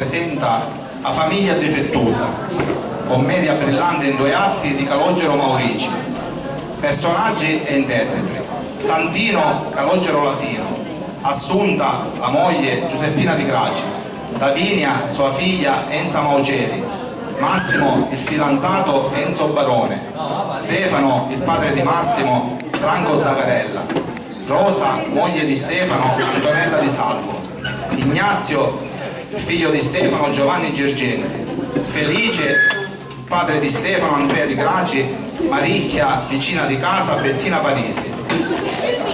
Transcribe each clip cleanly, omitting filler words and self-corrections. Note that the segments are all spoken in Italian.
presenta A famiglia difettosa, commedia brillante in 2 atti di Calogero Maurici. Personaggi e interpreti: Santino, Calogero Latino; Assunta, la moglie, Giuseppina Di Graci; Davinia, sua figlia, Enza Mauceri; Massimo, il fidanzato, Enzo Barone; Stefano, il padre di Massimo, Franco Zagarella; Rosa, moglie di Stefano, Antonella Di Salvo; Ignazio, il figlio di Stefano, Giovanni Girgenti; Felice, padre di Stefano, Andrea Di Graci; Maricchia, vicina di casa, Bettina Parisi;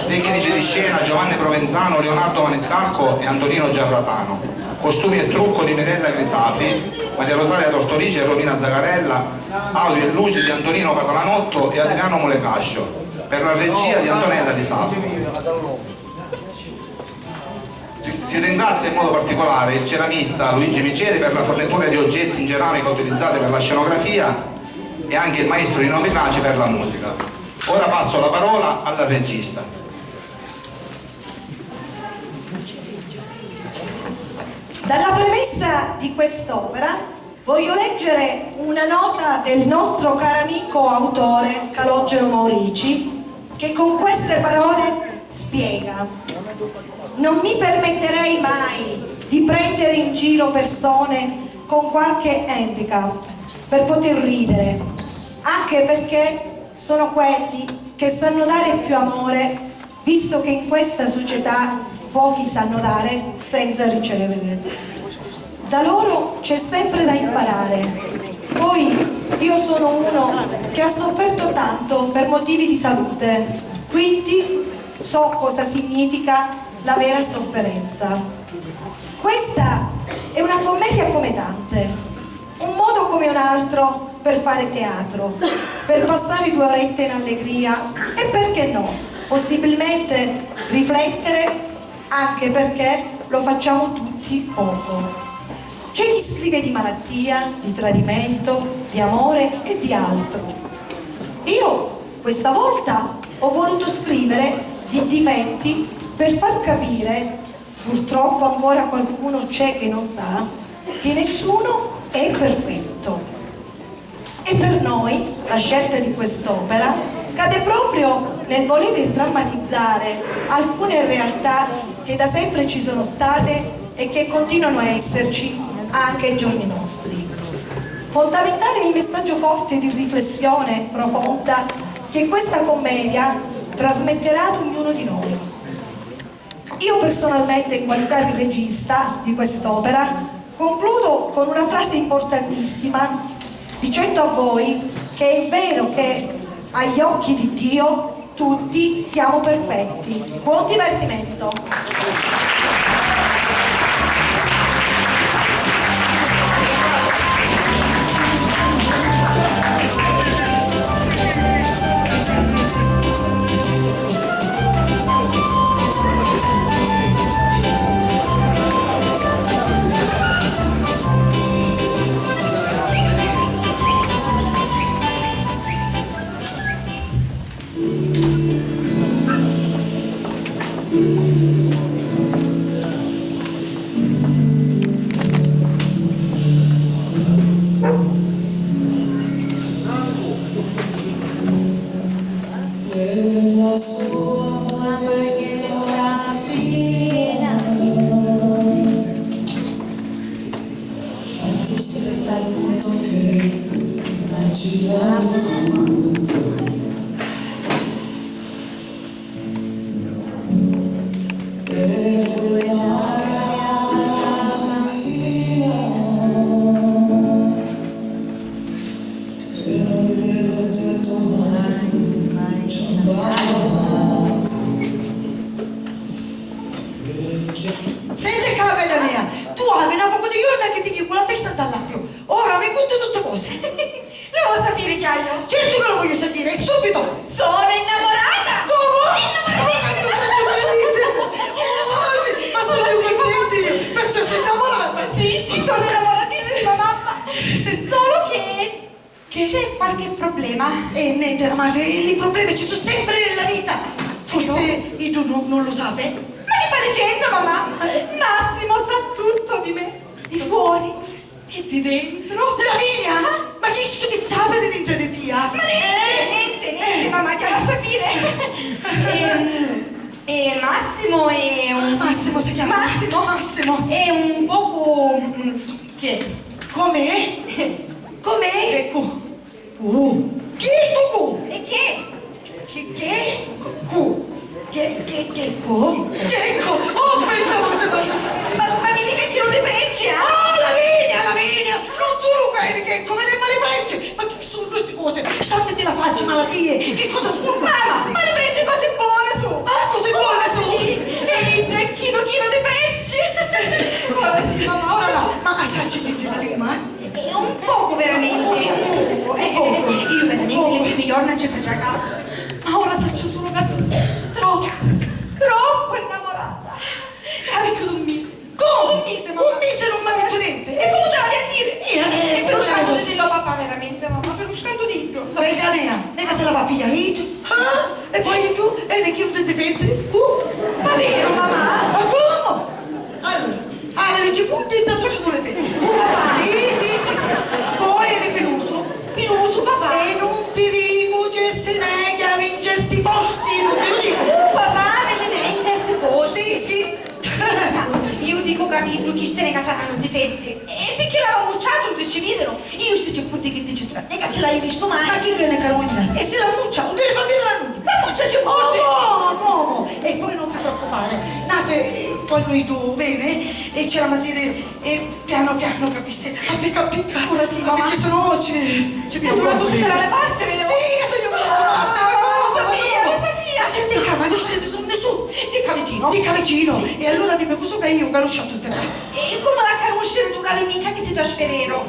tecnici di scena Giovanni Provenzano, Leonardo Maniscalco e Antonino Giarratano; costumi e trucco di Mirella Grisafi, Maria Rosaria Tortorici e Romina Zagarella; audio e luci di Antonino Catalanotto e Adriano Mulecascio, per la regia di Antonella Di Salvo. Si ringrazia in modo particolare il ceramista Luigi Miceri per la fornitura di oggetti in ceramica utilizzati per la scenografia e anche il maestro Nino Pitraci per la musica. Ora passo la parola alla regista. Dalla premessa di quest'opera voglio leggere una nota del nostro caro amico autore Calogero Maurici, che con queste parole spiega: non mi permetterei mai di prendere in giro persone con qualche handicap per poter ridere, anche perché sono quelli che sanno dare più amore, visto che in questa società pochi sanno dare senza ricevere. Da loro c'è sempre da imparare. Poi io sono uno che ha sofferto tanto per motivi di salute, quindi so cosa significa la vera sofferenza. Questa è una commedia come tante, un modo come un altro per fare teatro, per passare 2 orette in allegria e, perché no, possibilmente riflettere, anche perché lo facciamo tutti poco. C'è chi scrive di malattia, di tradimento, di amore e di altro. Io questa volta ho voluto scrivere di difetti per far capire, purtroppo ancora qualcuno c'è che non sa, che nessuno è perfetto. E per noi la scelta di quest'opera cade proprio nel volere sdrammatizzare alcune realtà che da sempre ci sono state e che continuano a esserci anche ai giorni nostri. Fondamentale è il messaggio forte di riflessione profonda che questa commedia trasmetterà ad ognuno di noi. Io personalmente, in qualità di regista di quest'opera, concludo con una frase importantissima, dicendo a voi che è vero che agli occhi di Dio tutti siamo perfetti. Buon divertimento! Senti cara bella mia, tu hai una poco di giorno che ti fico la testa dall'acqua. Ora mi butto tutte cose. Lo vuoi sapere, Chiaio? Certo che lo voglio sapere, è subito. Sono innamorata! Ma sono contenti io, perciò sei innamorata. Sì, sono innamoratissima, mamma! Solo che c'è qualche problema. E niente, ma i problemi ci sono sempre nella vita. Forse tu non lo sai? Ma che stai dicendo, mamma? Massimo sa tutto di me. Di fuoco. fuori e di dentro. Lavinia! Ma che sape di dentro di tia? Ma niente, mamma, che va a sapere. E Massimo è un... Massimo si chiama? Massimo! È un poco... Che? Com'è? Com'è? Chi è sto cu? E che? Che? Cu? Che cu? Che cu? Oh, pensavo che Ma mi dica che non ti preggi, oh, Lavinia! Non solo quelli che come le male frecce! Ma che sono queste cose? Sangue della faccia, malattie! Che cosa sono? Mamma, ma le preggi cose buone su! Ah, cose buone su! E chino ti preggi! Ora sì, mamma, ora! Ma assaggi legge la lingua? È un poco veramente, io veramente le prime giorni ci faccio a casa, ma ora faccio solo caso troppo innamorata. Carico di un mese. Come? Un mese, mamma. Un mese non mi ha detto niente? E come te l'avevi a dire? E per un non scatto l'avevo- di dirlo papà veramente, mamma, per un scatto di dirlo. Prega mea, nega se la va pia hit. Ah? E poi tu? E ne chi un difetti? Ma vero, mamma? Ma come? Allora, le cipunte e tanto ci le pezzi. Papà. Sì. Poi è peloso, papà. E non ti dico certe neghe in certi posti, non te lo dico. Papà, me ne vedi queste cose. Sì. Io dico capito chi se ne saranno difetti. E perché l'avevamo bucciato, non si vedono. Io sti punti che dici tu, che ce l'hai visto mai? Ma chi prende Carolina? E se la muccia, non deve far vedere a nulla. La buccia ci vuole. No. E poi non ti preoccupare. Nate, poi noi due, bene? E ce la mantiene piano, capisci? A picca. Ora sì, mamma. Perché sennò ci Hai provato tutta la mia parte, vero? Sì, se io me la parte. Lo sapia. Senti, ma non siete tu nessuno. Di vicino. E allora dimmi cosa che io conosco tutte. E come la conoscere tu che avevi mica che si trasferero?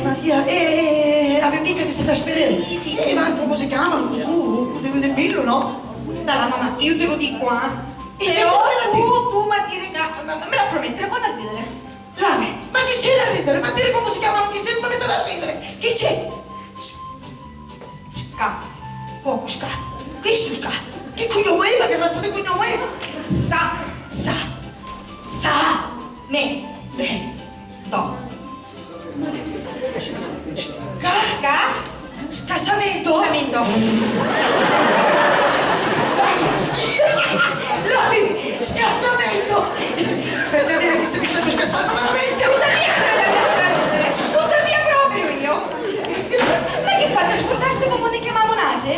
Maria, avevi mica che si trasferire? Sì. Ma come si chiamano? Su, devi dirlo, no? Dalla mamma, io te lo dico, E però te lo tu ma dire me la promettere, quando a ridere? Lave, ma che c'è da ridere? Ma dire come si chiamano? Chi si mette da ridere? Che c'è? Ca. Come sca? Che su sca? Che cognome è? Ma che razza di cognome è? Sa. Me. Do. Ca. Casamento? Lavi, scasamento! Perché mia che si mi stanno scassando veramente! Lo sapia proprio io. Ma che fate? Scordaste come ne chiamavo Nage?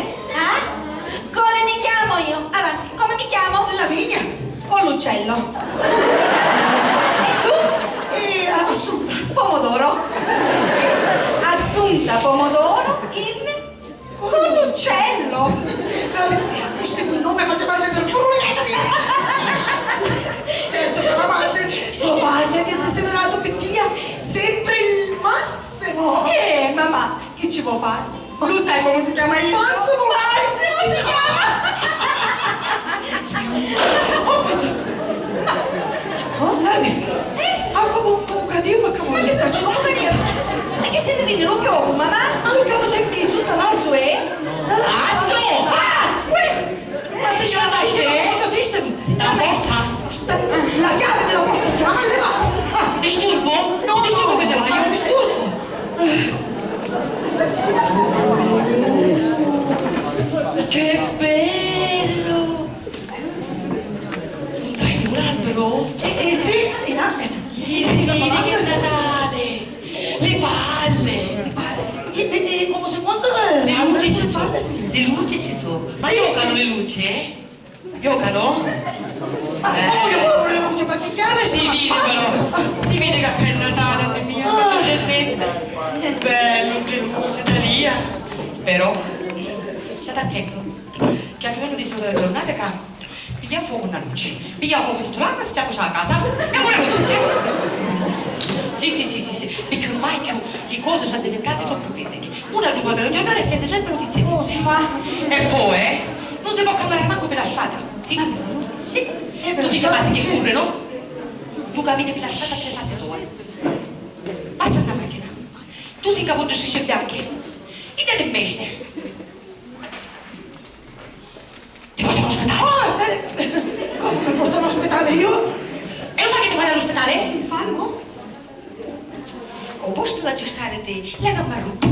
Come mi chiamo io? Avanti, come mi chiamo? Lavinia! Con l'uccello. E tu? Assunta! Pomodoro. Assunta Pomodoro con l'uccello. Lavi, questo è quel nome faceva vedere più ragazzi! Certo, per la madre, tua madre mi ha desiderato per tia sempre il massimo! Mamma, che ci può fare? Tu sai come si chiama io? Massimo si chiama! Lavi! Come un cattivo che Ma che sta facendo? Ma che siete venendo lo chiovo, mamma? Ma lo chiovo sempre in sotto Lasso è? Lasso! Ma se ce la dai, cosa esiste? La porta! La chiave della porta, ce la vai levare! Disturbo? No, disturbo che devo ma disturbo! Che bello! Fai sti un albero? Sì, in alto! Che Natale! Le palle! E come si può Le luci ci sono! sono? Le luci ci sono! Ma Sì, giocano sì. le luci, Giocano? Ma come io le luci, ma che chiave Si vede però! Si vede che è Natale, è mia giornetta! Bello, le luci da lì! Però, state attento, che al giorno di sopra della giornata che piglia fuoco una luce, piglia fuoco tutto l'anno, stiamo già a casa e moriamo tutti! Sì, perché ormai le cose sono diventate troppo critiche. Una due volte al giorno e sente sempre notizie. Si fa. E poi, non si può camminare manco per la strada. Sì. Tu ti chiamate che corre, no? Tu cammini per la strada per le fatte tue. Passa una macchina. Tu si incappucci scisce bianche. E te ne meste. Ti portano all'ospedale. Come mi portano all'ospedale io? E lo sai che ti fanno all'ospedale? Fanno? te, la gamba rotta.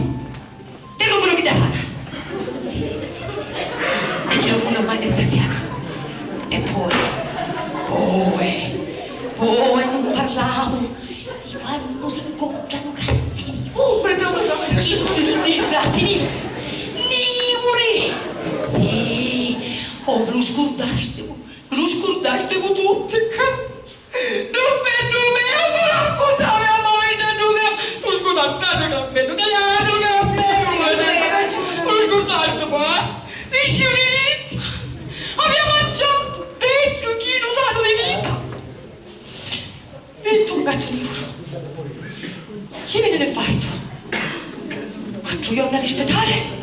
Te numero che da fare. Sì. E che non ho mai disgraziato. E poi non parliamo di quando si incontrano grandi. Chi non si disgrazi, Nivore! Sì, ve lo scordaste tutti, non vedo me, non raccontare a voi, non scordate, non vedo, non scordate, ma disciolito, abbiamo mangiato 20 chili sano di vita, 21 gatto nero, ci viene del parto, 4 giorni ad aspettare.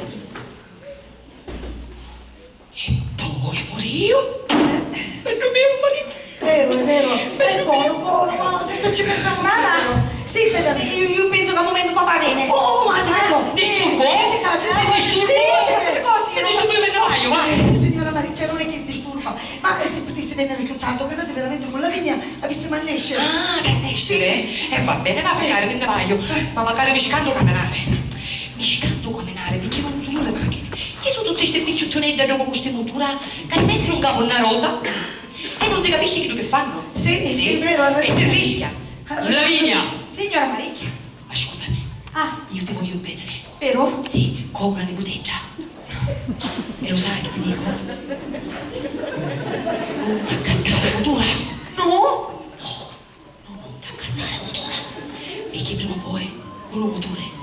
E poi morio per non mio marito. È vero, è buono, ma se ci pensiamo. Mamma, Sì, vedi, io penso che al momento papà viene. Oh, ma certo. Disturbo? Se disturbo il vendaio, va. Signora Maricchia, non è che disturba, ma se potessi venire più tardi, che oggi veramente con la vigna avessimo a nascere. Ah, che nascere? E va bene, va magari il vendaio, ma magari mi scando camminare. Perché non sono le macchine. Ci sono tutte queste picciottonette dopo queste motura che mettono un capo una ruota e non si capisce che fanno. Sì, è vero. E si rischia. Lavinia! Signora Maricchia. Ascoltami. Io ti voglio bene. Vero? Sì, come una nipotetta. E lo sai che ti dico? Non ti accattare la motura. No? Non ti accattare la motura. Perché prima o poi con la motura.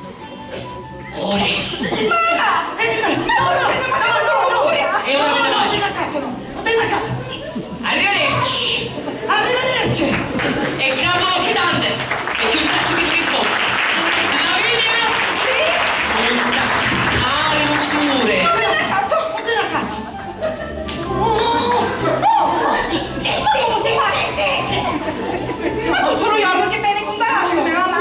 Ore. E ora me ne voglio. Non te ne accatto. Arrivederci. Arrivederci. E grado che tante. E che un caccio di dritto. Lavinia. Non ti accattare la motura. Non te ne accatto. Ma tu sono io perché bene con coraggio, mia mamma.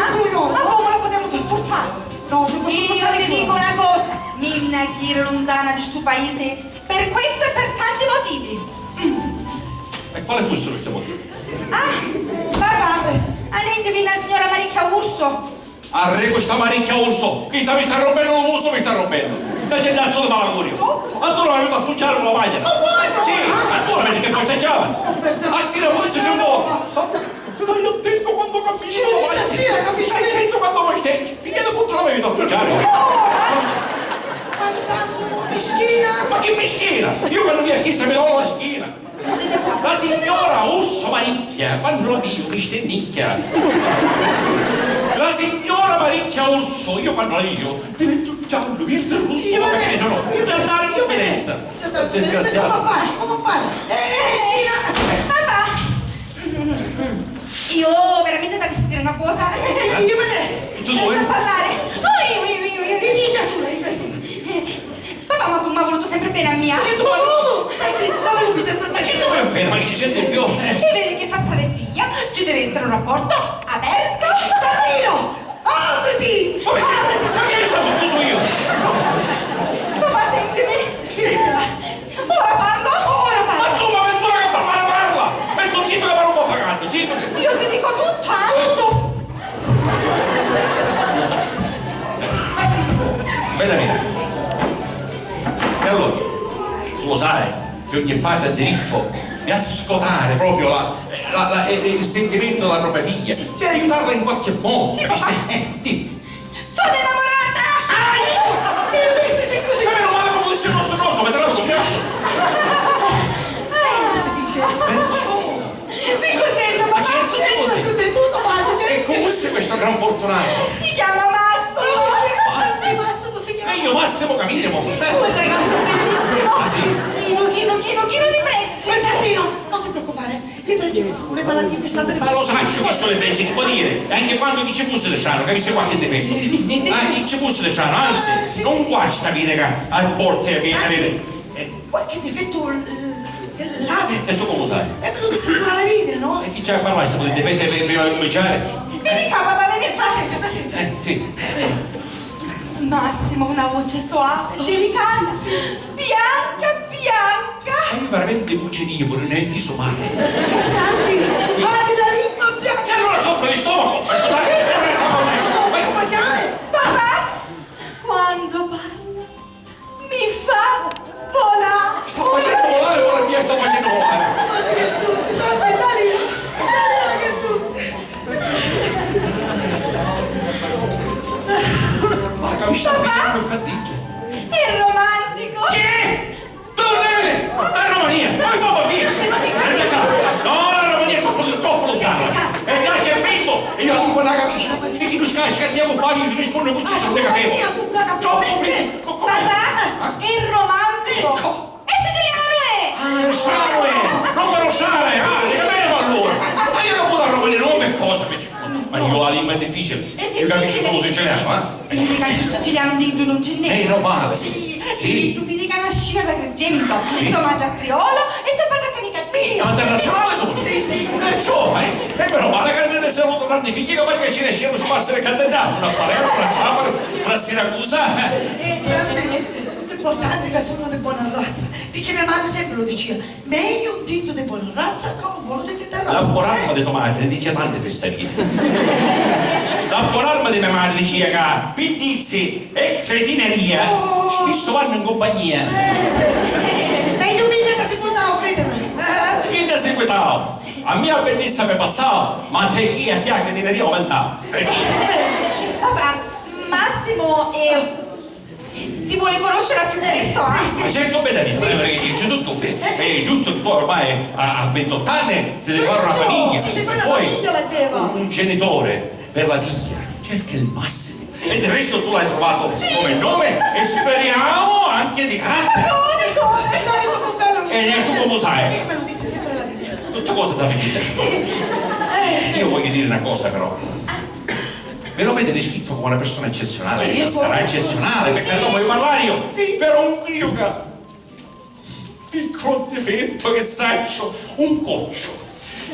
Ma come la potevo sopportare? No, Io ti dico una cosa, minna chi era lontana di sto paese per questo e per tanti motivi. E quali fossero questi motivi? Papà, andatevi la signora Maricchia Urso. Arre questa Maricchia Urso! Mi sta rompendo lo muso, mi sta rompendo! E c'è il cazzo di malagurio! Allora è venuto a sfuggiare con la maglia! Sì, allora vedi che posteggiava! A stile forse c'è un po'! Stai attento quando cammini con la maglia! Stai attento quando posteggi! Figlia di puttana mi è venuto a sfuggiare! Ma tanto meschina. Ma che meschina! Io quando mi ha chiesto mi do la schiena! La signora Urso Maricchia, quando la vedo mi stennicchia! La signora Maricchia Urso, io quando la vedo divento giallo, verde e rosso, ma che sono? Già andare in confidenza! Disgraziato! Come fare? Meschina. Papà, io veramente devo sentire una cosa. Io vedrei. Tu due? Non so parlare. Io. Inizia su. Papà, ma tu mi hai voluto sempre bene a mia. Senti, la voluti sempre Ma che dove bene, ma che si sente più? E vedi che fa padre e figlia, ci deve essere un rapporto aperto. Santino! Apriti! Ma che mi sono chiuso io? Papà, sentimi. Sentila. Ora parlo. Ma insomma, mezz'ora che parlare parla! E tu zitto che parlo un po' pagando, zitto che... Io ti dico tutto, tutto. Bella mia. E allora, tu lo sai che ogni padre ha diritto di ascoltare proprio il sentimento della propria figlia, di aiutarla in qualche modo. Sì, papà. Dimmi. Sono innamorata. Ti dovessi sei così. Ma meno male come dice il nostro coso, vedremo con grasso. Sei contento, Ma papà? certo che Ecco, tutto pace, E come sei questo gran fortunato? Si chiama Massimo. Massimo si chiama. E io Massimo Camillimo. Un ragazzo bellissimo. Ah, sì? Chino di prezzi. Santino, non ti preoccupare, le prendiamo su le malattie che stanno per Ma lo sai, ci fosse le leggi, che può dire? E anche quando chi ci fosse le sanno, capisce qualche difetto? Chi ci fosse le sanno, anzi, non guasta vita che al forte che avere. Qualche difetto l'ave. E tu come lo sai? È venuto a sentire la vita, no? E chi già parlasse con il difetto prima di cominciare? Vieni qua, papà, vieni qua. Senta. Sì. Massimo, una voce soave, delicata, bianca. Ma io veramente fuggitivo, non è di male. Santi, Sì. guardi la lingua E bianca. allora soffro di stomaco! Ma mangiare? Papà, io ci rispondo con ci sono le catene. mia, tu non Come? Papà, è romantico! Ecco. È siciliano, è! Rossare! Non per rossare! Ah, le capivo allora! Ma io non posso trovare nuove cose invece. Ma io la lingua è difficile. Io capisco solo siciliano, eh? Mi dica il siciliano di tu non ce n'è. Ehi, romano. Sì, tu mi dica una scina da Agrigento, insomma già priolo e se faccia canicattino. Ma internazionale sono? Sì. Perciò, eh? E però, ma la carne del avuto tanti figli, come che ci riescono a sparse le candidate? Una Palermo, una Ciaparo, una Siracusa. L'importante è che sono di buona razza, perché mia madre sempre lo diceva, meglio un dito di buona razza che un buono di terra. La buona arma di tua madre ne dice tante festerie. La buona arma di mia madre diceva che pidizzi e cretineria spesso vanno in compagnia. Meglio prima che si può dare, credimi. Quindi seguitavo, a mia bellezza mi passava, ma a te chi a te la cretineria aumentava. Papà, Massimo ti vuole conoscere a più presto, Ma certo bene, perché dice tutto, è giusto che tu ormai a 28 anni ti devi fare una famiglia. Sì, fai una Poi famiglia, la devo. un genitore per la figlia cerca il massimo. E del resto tu l'hai trovato come nome e speriamo anche di carattere. E tu come sai? Me lo disse sempre la vita. Tutte cose da vedere. Io voglio dire una cosa però. Me lo avete descritto come una persona eccezionale, sarà eccezionale, perché non voglio parlare io, però un mio piccolo difetto che saccio, un coccio,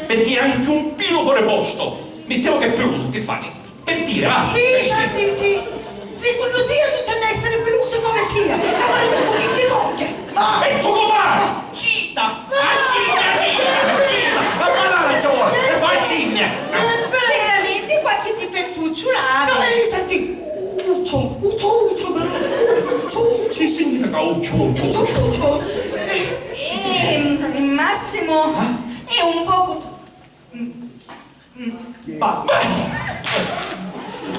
perché anche un pilo fuori posto, mettiamo che è peloso, che fai? Per dire, va! Sì, infatti sì. Secondo Dio tu devi essere peluso come Dio, ma marito tu che ti ronche. E tu compare! Cita! La banana ci vuole, e fai cigna! Veramente qualche difettuccio l'ha. No, senti, uccio, Che significa uccio? Massimo è un po'.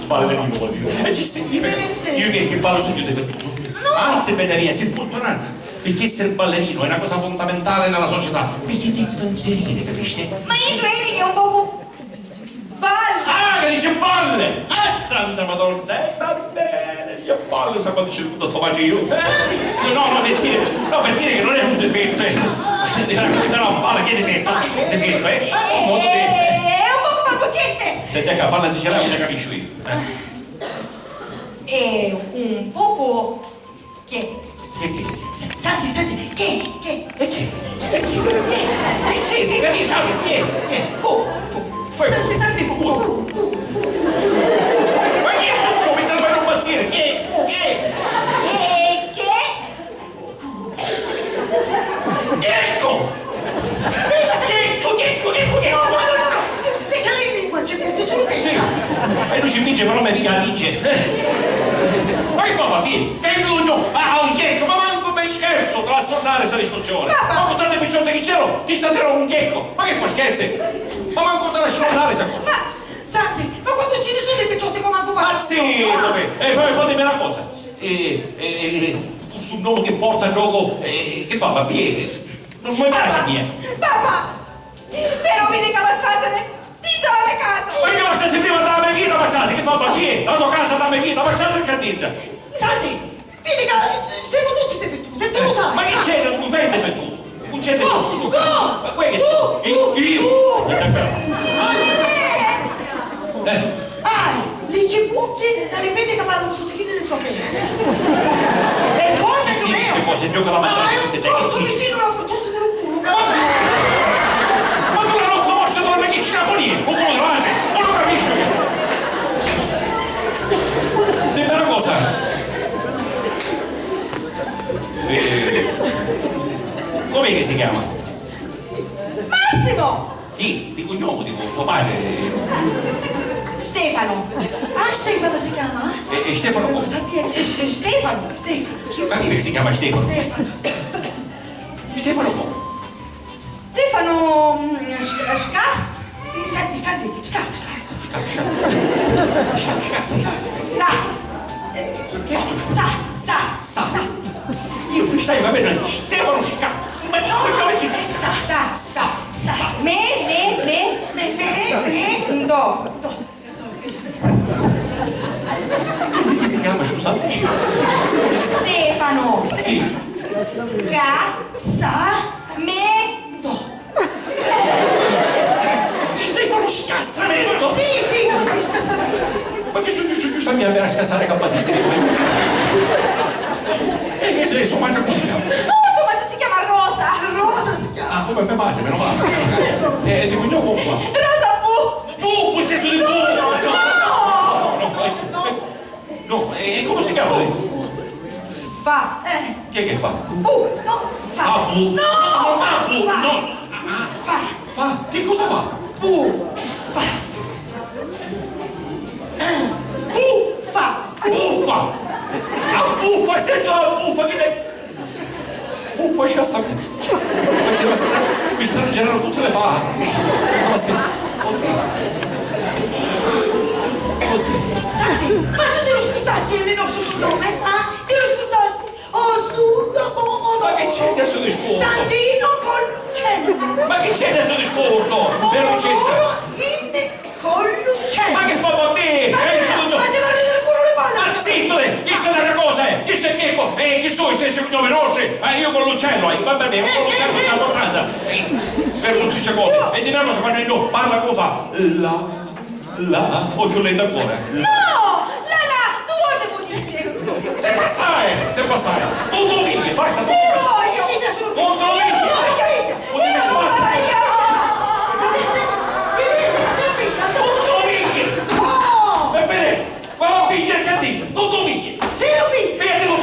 Ballerino vuol dire. E ci significa io che parlo sugli difettoso. Anzi, Benaria, sei fortunata. Perché essere ballerino è una cosa fondamentale nella società. Perché ti può inserire, capisci? Ma io credi che è un po'. Balle! Ah, che dice balle! Ah, santa madonna! Va bene, gli balle, sa quando c'è il tutto tomato io. No, per dire che non è un difetto, Ti racconterò un balle, che difetto? Difetto, Un modo di... È un po' barbutiette! Se te che parla siciliano, ne capisco io. È un poco. Che? Senti, che? Sì, capito? Senti, Ma chi è tu? Mi sta facendo impazzire? Che? Checco! No, deixala in lingua, ci piace solo te. Sì. E lui ci vince, però mi figa la dice. Ma che fa, bambini? Che giugno? Ah, un checco, ma manco ben scherzo, te la sondare questa discussione. Ma puntate picciotte che c'ero, ti staterò un checco. Ma che fa scherzi? Ma manco te la sondare questa cosa. Senti, ma quando ci ne sono dei picciotti come manco Sì, e poi fatemi una cosa. Questo nome che porta il logo, che fa, bambini? Non mi piace niente. Papà! Però mi dica a casa, dite la mia casa! Ma io se sentiva da me vita a casa, che fa bambini? La tua casa da me vita a casa che dice? Senti, dimmi che siamo tutti difettosi, tu lo sai. Ma che c'è? Non è difettoso. Non c'è difettoso. Ma quello che c'è? Io. Li ci butti e li vedi che fanno tutti chili del capello. E poi Che dici che poi se gioca la mattina tutte te? Ma tu vicino alla portosa del culo. Ma tu la notte morsa dorme che cinafonia? Un culo davanti? Non lo capisci io? Dimmi una cosa. Com'è che si chiama? Massimo! Sì, di cognome, dico, tuo padre. Stefano! Ah, Stefano si chiama? E Stefano Lo come? sapevo. Stefano! Non capire che si chiama Stefano. Stefano come? Stefano. Sca? Senti, sta. Sa! Io mi stai, va bene, Stefano Scacca. Ma come ci Sa! Me? Do! scusate. Stefano. Sì. Scassamento. Stefano Scassamento! Sì, così, scassamento. Ma che giusto a me andare a scassare capacissimo? E che sei, sua madre non si chiama? No, sua madre si chiama Rosa. Rosa si chiama. Ah, come mia madre, meno male. E ti voglio qua. Rosa Bu. Bu, cesso di bu! No, e come si chiama lei? Fa. Chi è che fa? Bu. No, fa. Ah, bu! No, non fa bu! fa. No! Fa. Fa? Che cosa fa? Bu. Fa. Buffa. Buffa! A buffa, senza la buffa che ne... Buffa scassamento. Mi stanno girando tutte le palle. Ma senti, Senti, ma tu te lo scordarti il nostro nome? Te lo scordarti? Oh, Sud, ma che c'è adesso discorso? Santino Collucello. Ma che c'è adesso discorso? Per Oro in Collucello. ma che fa bambini? Ma ti va a ridere pure le palle? Ma zitto! Chi sa delle cose? Chi sei Checco? Chi sono? Se si nome nostri? Io con l'uccello, vabbè, con l'uccello c'è importanza. Per tutte queste cose. E di una cosa quando io parla come fa? La, o più lenta ancora. No! Tu vuoi dire? Se passare! Non lo vedi, basta! Non voglio! Non lo vedi! Non devi sbattere! Non lo vedi! No! Ebbene, ma non pigli il cattivo! Non lo vedi! Sì, lo vedi! Vedi lo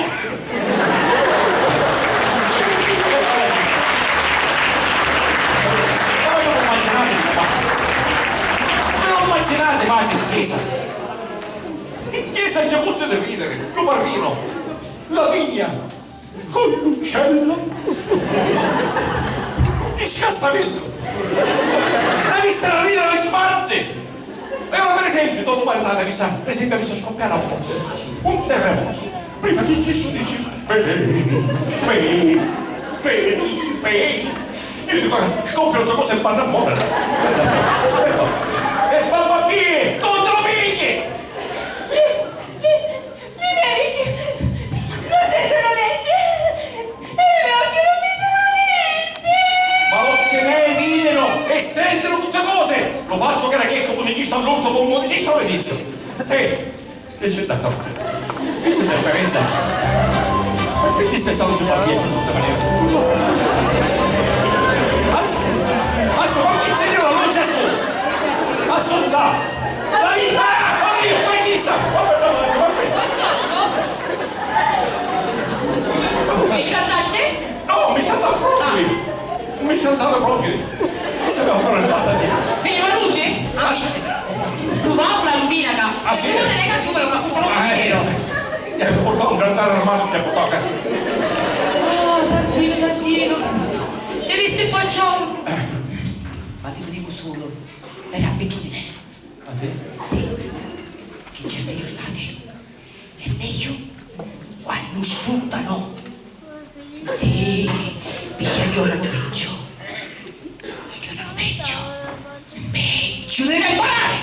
immaginate, immagini in chiesa. In chiesa c'è posto da ridere, lo barrino, la vigna, con l'uccello, il scassamento. La vista la vita la sparte. E ora per esempio, dopo guardate, vi sa scoppiare un terremoto. Prima di Gesù dice, io dico, scoppia altre cose e vanno a muovere. E fa bambini, non te lo pigli! Le mie orecchie non sentono niente! E le mie occhi non vedono niente! Ma occhi miei vidono e sentono tutte cose! L'ho fatto che era Checco, come chi sta all'ultimo, come chi sta all'inizio. Sì, e c'è da fare. Questa è differenza. Ma questi sei stato giù a piedi in tutte maniere. Ma chi signora, non c'è su! Assolta! La vita! Oddio, ma chi sta? Mi scantaste? No, mi scaldava proprio! Mi scaldava proprio! Che sapeva ancora il basta di... Figlio la luce? Ah, provavo la luminaca. Ah, sì? Se non è che tu me lo capito intero. Mi portava un grandare armato, mi portava... Oh, Santino. Devi essere buongiorno. Ma te lo dico solo, per abitudine. Ah sì? Sì, che certe giornate è meglio quando spuntano. Sì, perché aggiornano peggio. Peggio deve imparare!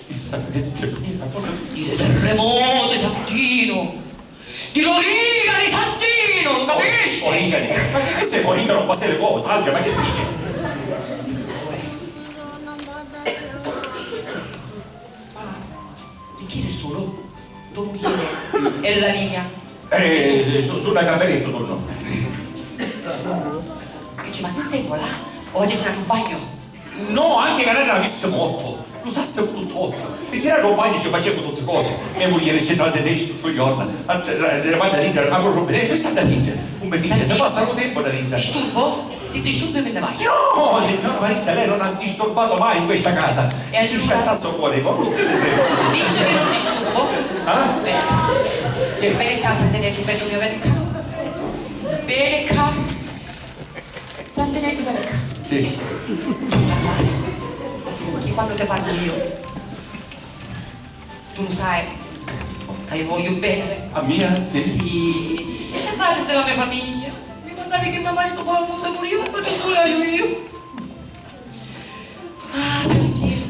Chissà che c'è una cosa... Dire terremoto di Santino! Di l'origa di Santino, lo capisci? Origani! Ma che sei origano? Ma sei le uova, Salvia, ma che dici? In chiesa è solo? Dopo chiede è la linea. Sulla cameretta sono. Dice, ma non sei qua là? Oggi sono andato in bagno. No, anche che lei l'avesse morto. Lo sasse tutto. E se era compagni ci facevamo tutte cose. Mia moglie ci trase tutto il giorno. Eravamo da ridere, avevo rompere, sta da ridere. Un mio figlio, se passano tempo da ridere. Disturbo? Se disturbo me ne vai. No, signora Marisa, lei non ha disturbato mai in questa casa. E allora? Si aspettasse fuori, ma non Visto che non disturbo? Ah? Bene. Bene qua, Santenelli, bello mio, bene qua. Bene qua. Santenelli, bene qua. Sì. Che quando te parlo io, tu lo sai, che io voglio bene. A mia? Sì. Sì. E te parli della mia famiglia. Mi mandavi che mio marito poi non moriva, ma tu solo io. Ah, senti,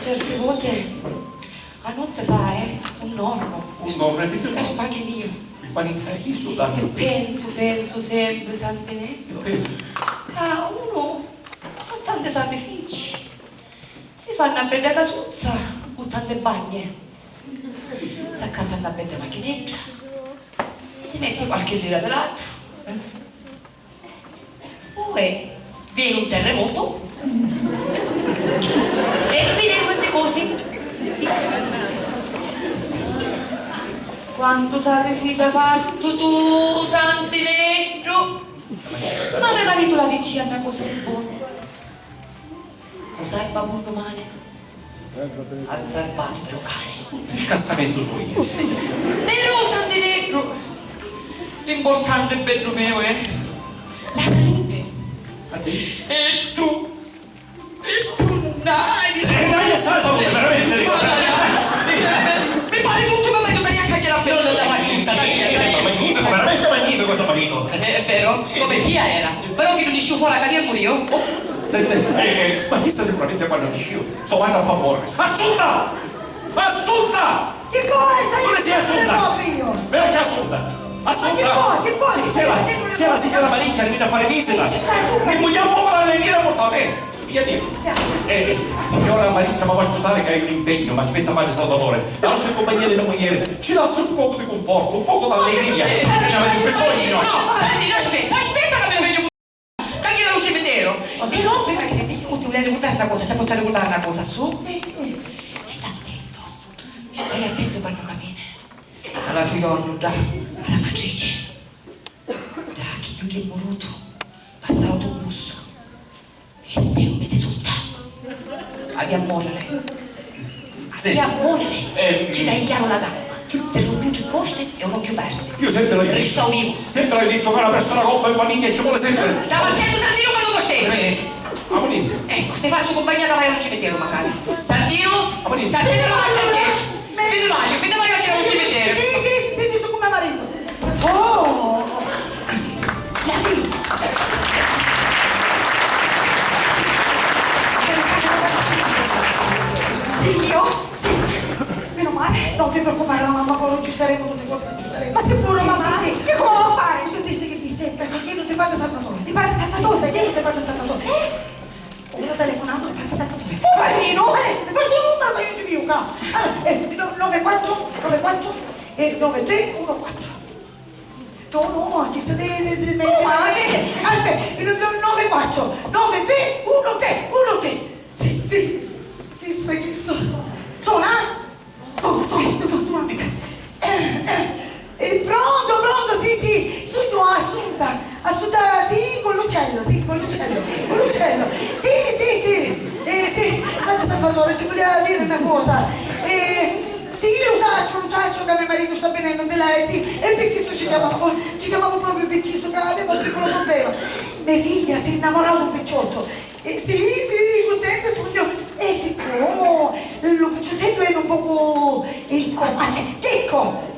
certe volte non prendi più. Spaghi io. Chi sta? Io penso sempre, Santinetto. Che pensi? Che uno fa tanti sacrifici. Si fa una bella casuzza con tante bagne. Si accatta una bella macchinetta. Si mette qualche lira dall'altro. Poi viene un terremoto. E fine queste cose. Sì. Quanto sacrificio hai fatto tu, Santinetto? Ma aveva detto la dici una cosa di buono. Lo sai, babbo domani? Ha salvato per locale. Il cassamento suo io. Però, Santinetto, l'importante è bello mio, la salute. Ah sì? E tu dai, Dai, sta salute, veramente. mi pare tutto come meglio neanche anche la pellola da facciuzza. Magnifico, veramente magnifico questo marito. È vero? Come tia era? Però che non esce fuori la carriera io. Ma chi sta sicuramente quando uscivo? Sono a favore. Assunta! Assunta! Che poi stai Come sei assunta? proprio? Perché assunta? Assunta! Che poi? Sì, se la signora Malicchia viene a fare visita. Ne vogliamo parlare venire a portare. Via di. Signora Malicchia, ma va a scusare che hai un impegno, ma aspetta Madre Salvatore. La nostra compagnia della moglie ci lascia un poco di conforto, un poco d'allegria. No, Santi, aspetta che me lo vedo. Anche da un cimitero. Però prima che ne dico ti volevo ricordare una cosa, ci posso ricordare una cosa, su? Stai attento quando cammini. Alla giorno, alla matrice. Da chi non è moruto, passa l'autobus. E se non mi si sutta, a morire. A morire. Ci dai chiaro la dama. Se non più ci costa e un occhio perso. Io sempre l'ho detto. Resta vivo. Sempre l'ho detto che una persona rompa in famiglia e ci vuole sempre. Stavo attento, Santino, quando posteggi. Amonì. Ecco, ti faccio compagnia che vai al cimitero magari. Santino, Amonì. stasera vai al 10. Me ne vai anche al cimitero. Sì, visto come marito. Oh! Io? Sì, meno male. Non ti preoccupare, la mamma poi non ci staremo, tutte cose non ci staremo. Ma sicuro, mamma? Sì. Che cosa devo fare? Sentiste che disse? Perché non ti faccia Salvatore. Di padre Salvatore? Sì, non ti faccia Salvatore. Ho telefonato e faccia Salvatore. Poverino! Questo numero che io ti vivo qua. Allora, 94 9314. No, chi sa deve aspetta, 94 9313. Sì. Chi so? Sono? Sono tu amica. Pronto, sì. Sono Assunta, sì, con l'uccello. Sì. Sì. Faccia Salvatore, ci voleva dire una cosa. Sì, lo saccio che mio marito sta venendo di lei, sì. E Becchisto ci chiamavo proprio Becchisto, che aveva un piccolo problema. Mia figlia si è innamorata di un picciotto. Sì, contenta, sogno. E siccome lo picciotello era un poco... Checco,